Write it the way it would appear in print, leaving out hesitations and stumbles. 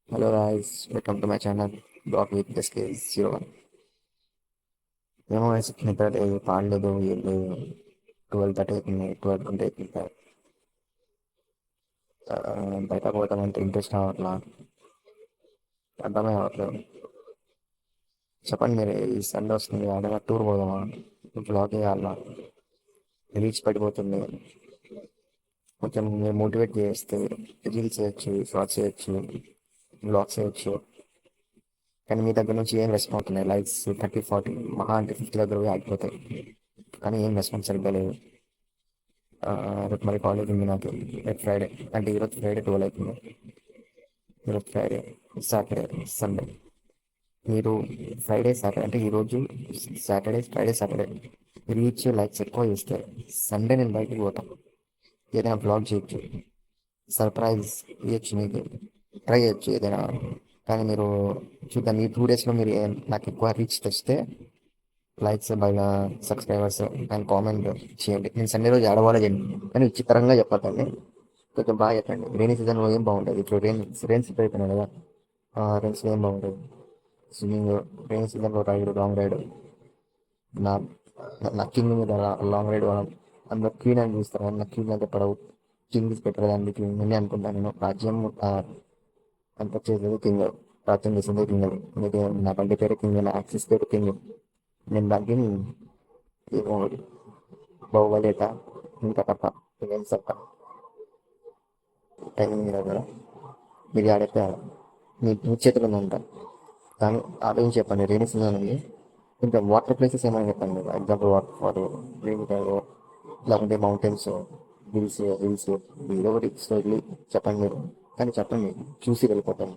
Hello guys, welcome to my channel Blog with SK01. మేము నిద్ర పాడలేదు వీళ్ళు 12:30 అవుతుంది, 12:20 అవుతుంది. బయట పోతామంటే ఇంట్రెస్ట్ అవ్వట్లా, అర్థమే అవ్వట్లేదు. చెప్పండి మీరు, ఈ సండే వస్తుంది ఏదైనా టూర్ పోదామా? బ్లాగ్ వేయాలా? రీచ్ పడిపోతుంది. కొంచెం మీరు మోటివేట్ చేస్తే రీల్స్ చేయొచ్చు, షార్ట్స్ చేయొచ్చు, బ్లాగ్స్ చేయొచ్చు. కానీ మీ దగ్గర నుంచి ఏం రెస్పాన్స్ ఉన్నాయి? లైక్స్ 30-40, మహా అంటే 50 దగ్గర పోయి ఆగిపోతాయి. కానీ ఏం రెస్పాన్స్ సరిగ్గా లేదు. రేపు మరి కాలేజ్ ఉంది నాకు. రేపు ఫ్రైడే, అంటే ఈరోజు ఫ్రైడే 12 అవుతుంది. ఈరోజు ఫ్రైడే, సాటర్డే, సండే. మీరు ఫ్రైడే సాటర్డే అంటే ఈరోజు Saturday, Friday Saturday reach likes ఎక్కువ చేస్తే సండే నేను బయటికి పోతాను, ఏదైనా బ్లాగ్ చేయొచ్చు, సర్ప్రైజ్ ఇవ్వచ్చు, మీకు ట్రై చేయొచ్చు ఏదైనా. కానీ మీరు చూద్దాం, ఈ 2 డేస్లో మీరు నాకు ఎక్కువ రీచ్ తెస్తే లైక్స్ బాగా, సబ్స్క్రైబర్స్ అండ్ కామెంట్ చేయండి. నేను సండే రోజు ఆడవాళ్ళ చేయండి, కానీ విచిత్రంగా చెప్పకండి, కొంచెం బాగా చెప్పండి. రైనీ సీజన్లో ఏం బాగుంటుంది? ఇప్పుడు రెయిన్స్ అయిపోయినాయి కదా. రెయిన్స్లో ఏం బాగుంటుంది? స్విమ్మింగ్, రైనీ సీజన్లో రైడ్, లాంగ్ రైడ్. నా నా కింగ్ మీద లాంగ్ రైడ్ పోవడం. అందరు క్వీన్ అని చూస్తారు, నా క్వీన్ అయితే పడవు. King is better than the queen అని అనుకుంటాను నేను. రాజ్యం అంత చేసేది కింగ్, రాజ్యం చేసేది కింగ్. మీకు నా బండి పేరు కింగ్, నా యాక్సిస్ పేరు కింగ్. నేను దానికి ఏమో బాహుబలేట, ఇంకా తప్ప ఏం చెప్ప. టైమింగ్ మీద కూడా మీరు ఆడైతే మీ చేతుల్లో ఉంటా. కానీ ఆలోచించి చెప్పండి, రైనీ సీజన్ ఉంది. ఇంకా వాటర్ ప్లేసెస్ ఏమైనా చెప్పండి. ఎగ్జాంపుల్ వాటర్ ఫాల్, రేణికాయ, లేకుంటే మౌంటైన్స్, హిల్స్ హిల్స్ ఏదో ఒకటి స్టోరీ చెప్పండి మీరు. కానీ చెప్పండి, చూసి వెళ్ళిపోతాను.